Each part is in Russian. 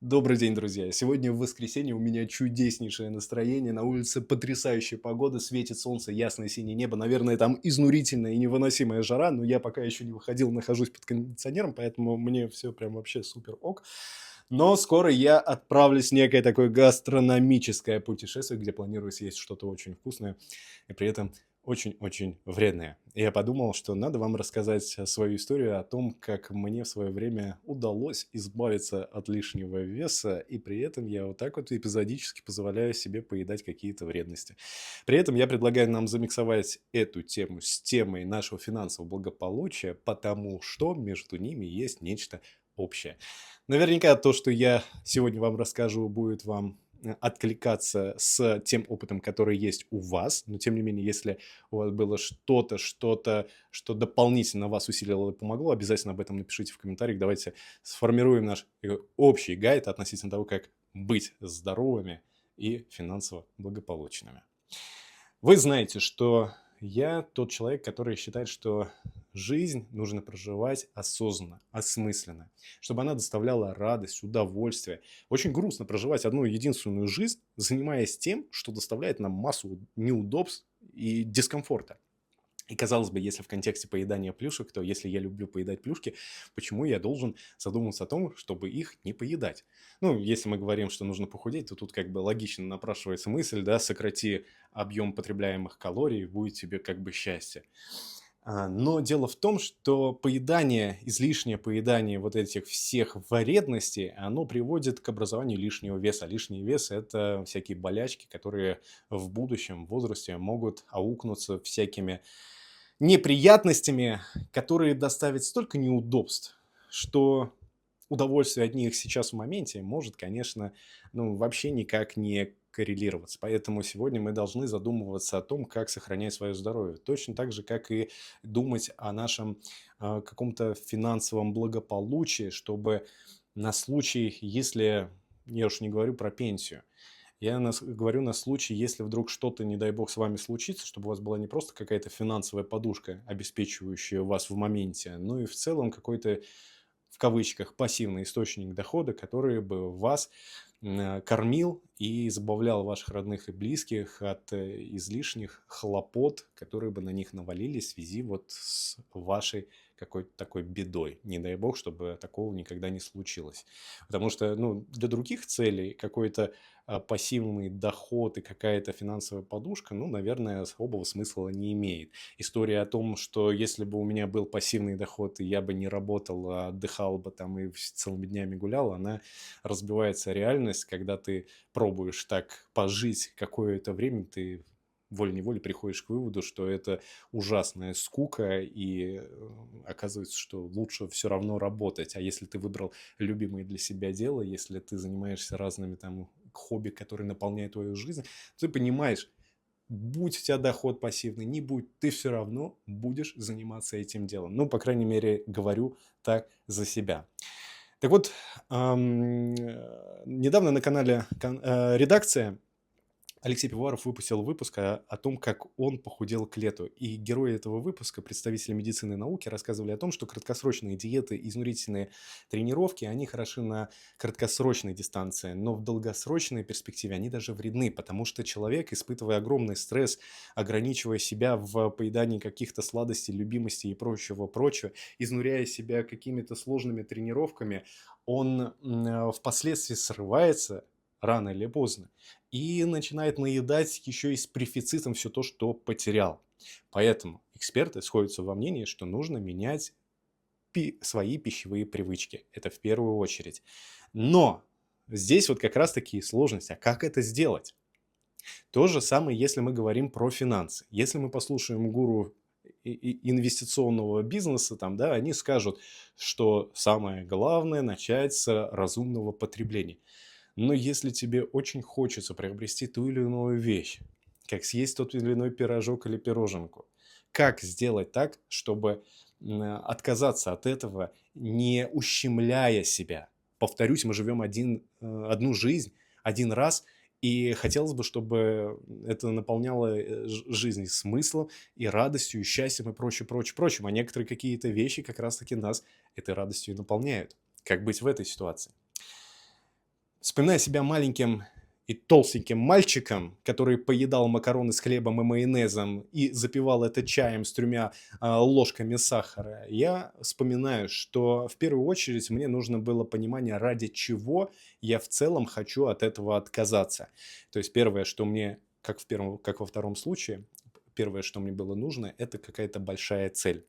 Добрый день, друзья! Сегодня в воскресенье у меня чудеснейшее настроение, на улице потрясающая погода, светит солнце, ясное синее небо. Наверное, там изнурительная и невыносимая жара, но я пока еще не выходил, нахожусь под кондиционером, поэтому мне все прям вообще супер ок. Но скоро я отправлюсь в некое такое гастрономическое путешествие, где планирую съесть что-то очень вкусное и при этом очень-очень вредное. И я подумал, что надо вам рассказать свою историю о том, как мне в свое время удалось избавиться от лишнего веса, и при этом я вот так вот эпизодически позволяю себе поедать какие-то вредности. При этом я предлагаю нам замиксовать эту тему с темой нашего финансового благополучия, потому что между ними есть нечто общее. Наверняка то, что я сегодня вам расскажу, будет вам откликаться с тем опытом, который есть у вас. Но, тем не менее, если у вас было что-то, что дополнительно вас усилило и помогло, обязательно об этом напишите в комментариях. Давайте сформируем наш общий гайд относительно того, как быть здоровыми и финансово благополучными. Вы знаете, что я тот человек, который считает, что жизнь нужно проживать осознанно, осмысленно, чтобы она доставляла радость, удовольствие. Очень грустно проживать одну единственную жизнь, занимаясь тем, что доставляет нам массу неудобств и дискомфорта. И казалось бы, если в контексте поедания плюшек, то если я люблю поедать плюшки, почему я должен задуматься о том, чтобы их не поедать? Ну, если мы говорим, что нужно похудеть, то тут как бы логично напрашивается мысль, да, сократи объем потребляемых калорий, будет тебе как бы счастье. Но дело в том, что поедание, излишнее поедание вот этих всех вредностей, оно приводит к образованию лишнего веса. Лишний вес – это всякие болячки, которые в будущем возрасте могут аукнуться всякими неприятностями, которые доставят столько неудобств, что удовольствие от них сейчас в моменте может, конечно, ну, вообще никак не коррелироваться. Поэтому сегодня мы должны задумываться о том, как сохранять свое здоровье. Точно так же, как и думать о нашем каком-то финансовом благополучии, чтобы на случай, если, я уж не говорю про пенсию, говорю на случай, если вдруг что-то, не дай бог, с вами случится, чтобы у вас была не просто какая-то финансовая подушка, обеспечивающая вас в моменте, но и в целом какой-то, в кавычках, пассивный источник дохода, который бы вас кормил и избавлял ваших родных и близких от излишних хлопот, которые бы на них навалились в связи вот с вашей какой-то такой бедой. Не дай бог, чтобы такого никогда не случилось. Потому что, ну, для других целей какой-то пассивный доход и какая-то финансовая подушка, ну, наверное, особого смысла не имеет. История о том, что если бы у меня был пассивный доход, и я бы не работал, а отдыхал бы там и целыми днями гулял, она разбивается реальность, когда ты пробуешь так пожить какое-то время, ты волей-неволей приходишь к выводу, что это ужасная скука, и оказывается, что лучше все равно работать. А если ты выбрал любимое для себя дело, если ты занимаешься разными там хобби, которые наполняют твою жизнь, ты понимаешь, будь у тебя доход пассивный, не будь, ты все равно будешь заниматься этим делом. Ну, по крайней мере, говорю так за себя. Так вот, недавно на канале «Редакция» Алексей Пивоваров выпустил выпуск о том, как он похудел к лету. И герои этого выпуска, представители медицины и науки, рассказывали о том, что краткосрочные диеты, изнурительные тренировки, они хороши на краткосрочной дистанции, но в долгосрочной перспективе они даже вредны, потому что человек, испытывая огромный стресс, ограничивая себя в поедании каких-то сладостей, любимостей и прочего, изнуряя себя какими-то сложными тренировками, он впоследствии срывается рано или поздно и начинает наедать еще и с префицитом все то, что потерял. Поэтому эксперты сходятся во мнении, что нужно менять свои пищевые привычки. Это в первую очередь. Но здесь вот как раз-таки сложность. А как это сделать? То же самое, если мы говорим про финансы. Если мы послушаем гуру инвестиционного бизнеса, там, да, они скажут, что самое главное начать с разумного потребления. Но если тебе очень хочется приобрести ту или иную вещь, как съесть тот или иной пирожок или пироженку, как сделать так, чтобы отказаться от этого, не ущемляя себя? Повторюсь, мы живем одну жизнь, один раз, и хотелось бы, чтобы это наполняло жизнь смыслом, и радостью, и счастьем, и прочим. А некоторые какие-то вещи как раз-таки нас этой радостью и наполняют. Как быть в этой ситуации? Вспоминая себя маленьким и толстеньким мальчиком, который поедал макароны с хлебом и майонезом и запивал это чаем с 3 ложками сахара, я вспоминаю, что в первую очередь мне нужно было понимание, ради чего я в целом хочу от этого отказаться. То есть первое, что мне, как во втором случае, первое, что мне было нужно, это какая-то большая цель.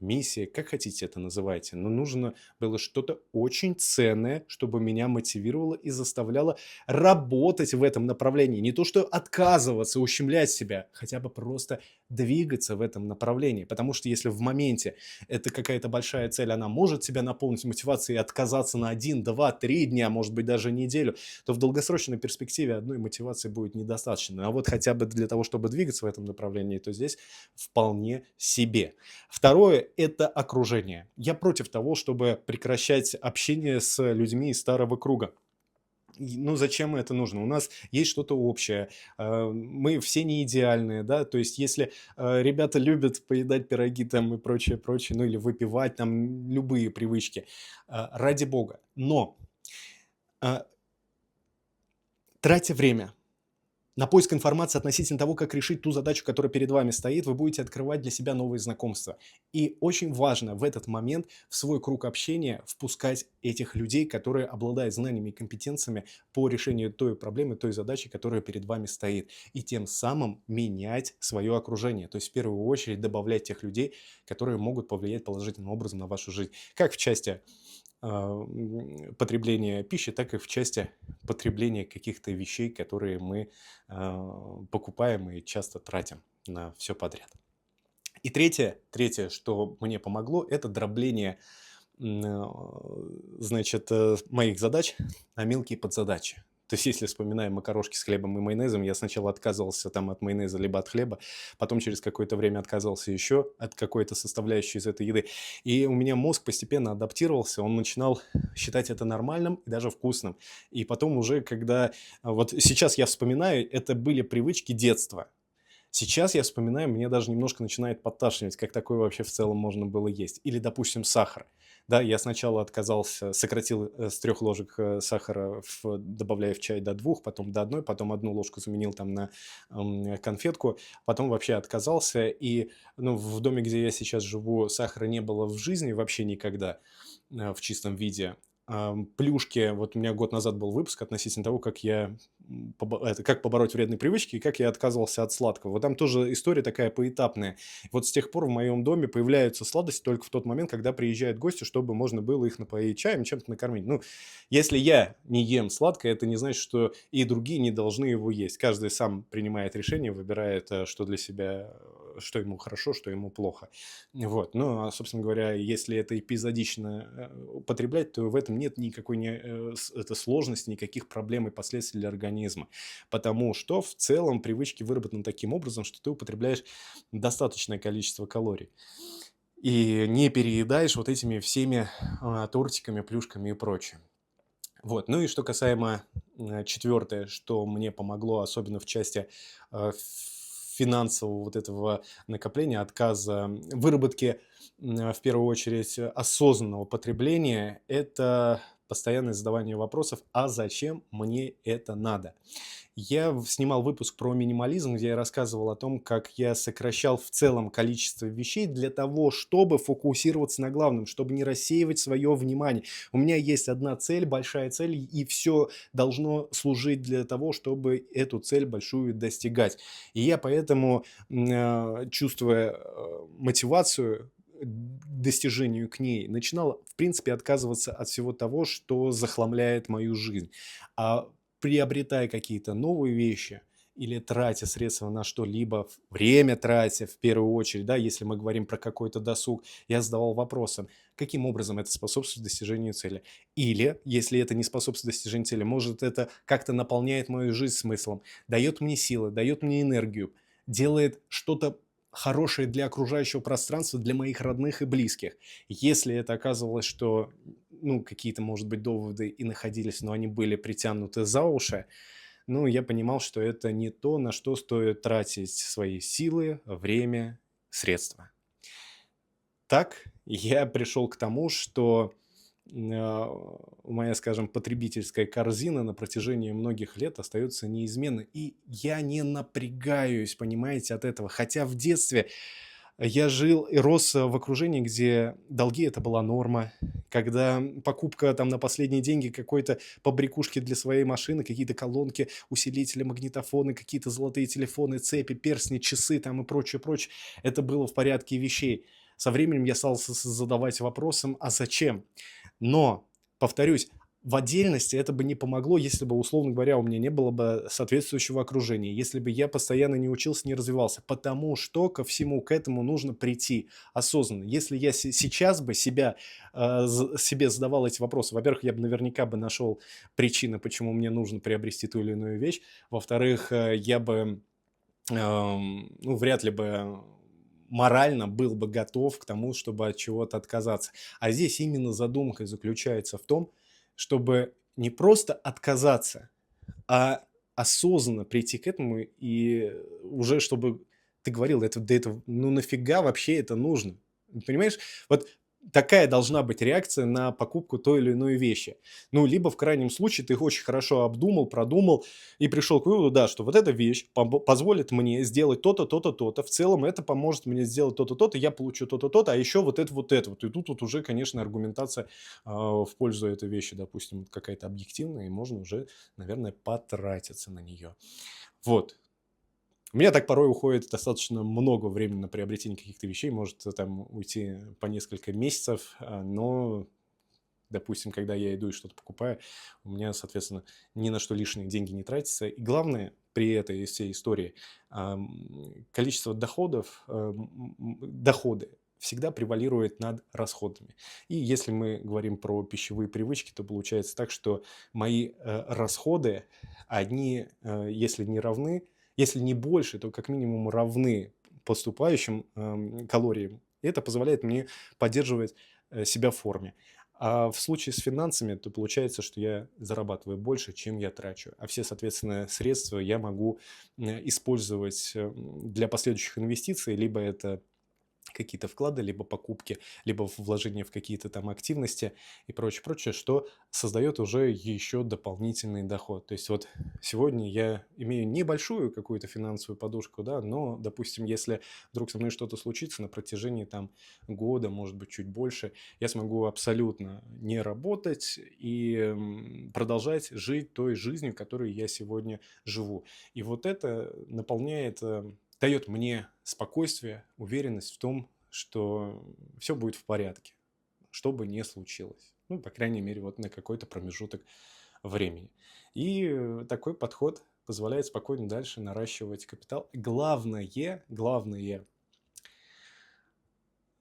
Миссия, как хотите это называйте, но нужно было что-то очень ценное, чтобы меня мотивировало и заставляло работать в этом направлении. Не то, что отказываться, ущемлять себя, хотя бы просто двигаться в этом направлении. Потому что если в моменте это какая-то большая цель, она может тебя наполнить мотивацией и отказаться на 1, 2, 3 дня, может быть, даже неделю, то в долгосрочной перспективе одной мотивации будет недостаточно. А вот хотя бы для того, чтобы двигаться в этом направлении, то здесь вполне себе. Второе – это окружение. Я против того, чтобы прекращать общение с людьми из старого круга. Ну, зачем это нужно? У нас есть что-то общее. Мы все не идеальные, да, то есть если ребята любят поедать пироги там и прочее, прочее, ну или выпивать там любые привычки, ради бога. Но а, тратя время на поиск информации относительно того, как решить ту задачу, которая перед вами стоит, вы будете открывать для себя новые знакомства. И очень важно в этот момент в свой круг общения впускать этих людей, которые обладают знаниями и компетенциями по решению той проблемы, той задачи, которая перед вами стоит. И тем самым менять свое окружение. То есть в первую очередь добавлять тех людей, которые могут повлиять положительным образом на вашу жизнь. Как в части потребления пищи, так и в части потребления каких-то вещей, которые мы покупаем и часто тратим на все подряд. И третье, что мне помогло, это дробление значит, моих задач на мелкие подзадачи. То есть, если вспоминаем макарошки с хлебом и майонезом, я сначала отказывался там от майонеза либо от хлеба, потом через какое-то время отказывался еще от какой-то составляющей из этой еды. И у меня мозг постепенно адаптировался, он начинал считать это нормальным и даже вкусным. И потом уже, когда... Вот сейчас я вспоминаю, это были привычки детства. Сейчас я вспоминаю, мне даже немножко начинает подташнивать, как такое вообще в целом можно было есть. Или, допустим, сахар. Да, я сначала отказался, сократил с 3 ложек сахара, добавляя в чай до 2, потом до 1, потом 1 ложку заменил там на конфетку, потом вообще отказался. И ну, в доме, где я сейчас живу, сахара не было в жизни вообще никогда в чистом виде. Плюшки, вот у меня год назад был выпуск относительно того, как я как побороть вредные привычки и как я отказывался от сладкого. Вот там тоже история такая поэтапная. Вот с тех пор в моем доме появляются сладости только в тот момент, когда приезжают гости, чтобы можно было их напоить чаем, чем-то накормить. Ну, если я не ем сладкое, это не значит, что и другие не должны его есть. Каждый сам принимает решение, выбирает, что для себя, что ему хорошо, что ему плохо. Вот. Ну, а, собственно говоря, если это эпизодично употреблять, то в этом нет никакой сложности, никаких проблем и последствий для организма. Потому что в целом привычки выработаны таким образом, что ты употребляешь достаточное количество калорий. И не переедаешь вот этими всеми тортиками, плюшками и прочим. Вот. Ну и что касаемо четвертое, что мне помогло, особенно в части финансового вот этого накопления, отказа, выработки, в первую очередь, осознанного потребления, это постоянное задавание вопросов, а зачем мне это надо? Я снимал выпуск про минимализм, где я рассказывал о том, как я сокращал в целом количество вещей для того, чтобы фокусироваться на главном, чтобы не рассеивать свое внимание. У меня есть одна цель, большая цель, и все должно служить для того, чтобы эту цель большую достигать. И я поэтому, чувствуя мотивацию к достижению к ней, начинал, в принципе, отказываться от всего того, что захламляет мою жизнь. А приобретая какие-то новые вещи или тратя средства на что-либо, время тратя в первую очередь, да, если мы говорим про какой-то досуг, я задавал вопросом, каким образом это способствует достижению цели. Или, если это не способствует достижению цели, может, это как-то наполняет мою жизнь смыслом, дает мне силы, дает мне энергию, делает что-то хорошее для окружающего пространства, для моих родных и близких. Если это оказывалось, что ну, какие-то, может быть, доводы и находились, но они были притянуты за уши, ну, я понимал, что это не то, на что стоит тратить свои силы, время, средства. Так я пришел к тому, что моя, скажем, потребительская корзина на протяжении многих лет остается неизменной. И я не напрягаюсь, понимаете, от этого. Хотя в детстве я жил и рос в окружении, где долги — это была норма. Когда покупка там на последние деньги какой-то побрякушки для своей машины, какие-то колонки, усилители, магнитофоны, какие-то золотые телефоны, цепи, перстни, часы там и прочее, прочее. Это было в порядке вещей. Со временем я стал задавать вопросом: а зачем? Но, повторюсь, в отдельности это бы не помогло, если бы, условно говоря, у меня не было бы соответствующего окружения, если бы я постоянно не учился, не развивался. Потому что ко всему к этому нужно прийти осознанно. Если я сейчас бы себе задавал эти вопросы, во-первых, я бы наверняка бы нашел причины, почему мне нужно приобрести ту или иную вещь. Во-вторых, я бы ну, вряд ли бы морально был бы готов к тому, чтобы от чего-то отказаться. А здесь именно задумка заключается в том, чтобы не просто отказаться, а осознанно прийти к этому и уже чтобы ты говорил, это, да это, ну нафига вообще это нужно? Понимаешь? Вот такая должна быть реакция на покупку той или иной вещи. Ну, либо в крайнем случае ты их очень хорошо обдумал, продумал и пришел к выводу, да, что вот эта вещь позволит мне сделать то-то, то-то, то-то. В целом это поможет мне сделать то-то, то-то, я получу то-то, то-то, а еще вот это, вот это. Вот. И тут вот уже, конечно, аргументация в пользу этой вещи, допустим, какая-то объективная, и можно уже, наверное, потратиться на нее. Вот. У меня так порой уходит достаточно много времени на приобретение каких-то вещей, может там уйти по несколько месяцев, но, допустим, когда я иду и что-то покупаю, у меня, соответственно, ни на что лишние деньги не тратятся. И главное при этой всей истории количество доходов, доходы всегда превалирует над расходами. И если мы говорим про пищевые привычки, то получается так, что мои расходы, они, если не равны, если не больше, то как минимум равны поступающим калориям. И это позволяет мне поддерживать себя в форме. А в случае с финансами, то получается, что я зарабатываю больше, чем я трачу. А все, соответственно, средства я могу использовать для последующих инвестиций, либо это какие-то вклады, либо покупки, либо вложения в какие-то там активности и прочее, прочее, что создает уже еще дополнительный доход. То есть вот сегодня я имею небольшую какую-то финансовую подушку, да, но, допустим, если вдруг со мной что-то случится на протяжении там года, может быть, чуть больше, я смогу абсолютно не работать и продолжать жить той жизнью, которой я сегодня живу. И вот это наполняет дает мне спокойствие, уверенность в том, что все будет в порядке, что бы ни случилось. Ну, по крайней мере, вот на какой-то промежуток времени. И такой подход позволяет спокойно дальше наращивать капитал. Главное,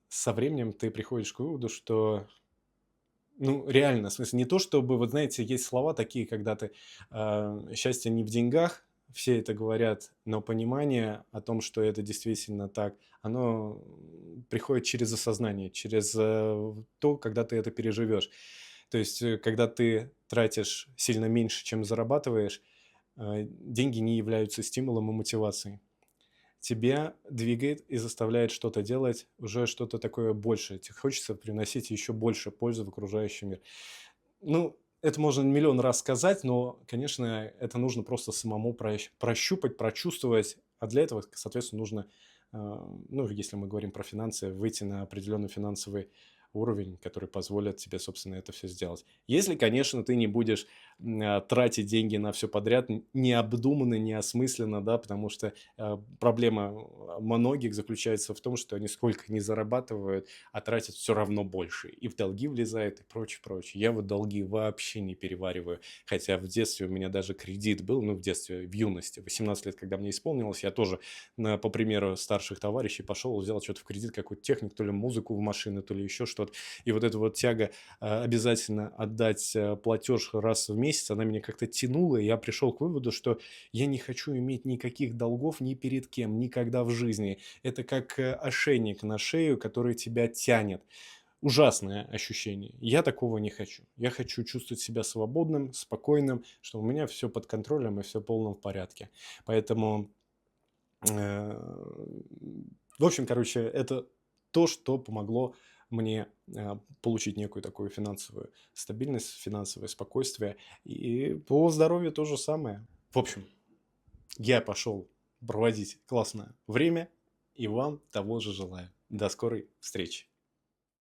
со временем ты приходишь к выводу, что, ну, реально, в смысле, не то чтобы, вот знаете, есть слова такие, когда ты счастье не в деньгах, все это говорят, но понимание о том, что это действительно так, оно приходит через осознание, через то, когда ты это переживешь. То есть, когда ты тратишь сильно меньше, чем зарабатываешь, деньги не являются стимулом и мотивацией. Тебя двигает и заставляет что-то делать, уже что-то такое большее. Тебе хочется приносить еще больше пользы в окружающий мир. Ну, это можно миллион раз сказать, но, конечно, это нужно просто самому прощупать, прочувствовать. А для этого, соответственно, нужно, ну, если мы говорим про финансы, выйти на определенный финансовый уровень, который позволит тебе, собственно, это все сделать. Если, конечно, ты не будешь тратить деньги на все подряд необдуманно, неосмысленно, да, потому что проблема многих заключается в том, что они сколько не зарабатывают, а тратят все равно больше. И в долги влезают, и прочее, прочее. Я вот долги вообще не перевариваю. Хотя в детстве у меня даже кредит был, ну, в детстве, в юности, 18 лет, когда мне исполнилось, я тоже, по примеру старших товарищей, пошел, взял что-то в кредит, какую-то технику, то ли музыку в машину, то ли еще что-то. И вот эта вот тяга обязательно отдать платеж раз в месяц, она меня как-то тянула, и я пришел к выводу, что я не хочу иметь никаких долгов ни перед кем, никогда в жизни. Это как ошейник на шею, который тебя тянет. Ужасное ощущение. Я такого не хочу. Я хочу чувствовать себя свободным, спокойным, что у меня все под контролем и все в полном порядке. Поэтому, в общем, короче, это то, что помогло мне получить некую такую финансовую стабильность, финансовое спокойствие. И по здоровью то же самое. В общем, я пошел проводить классное время, и вам того же желаю. До скорой встречи.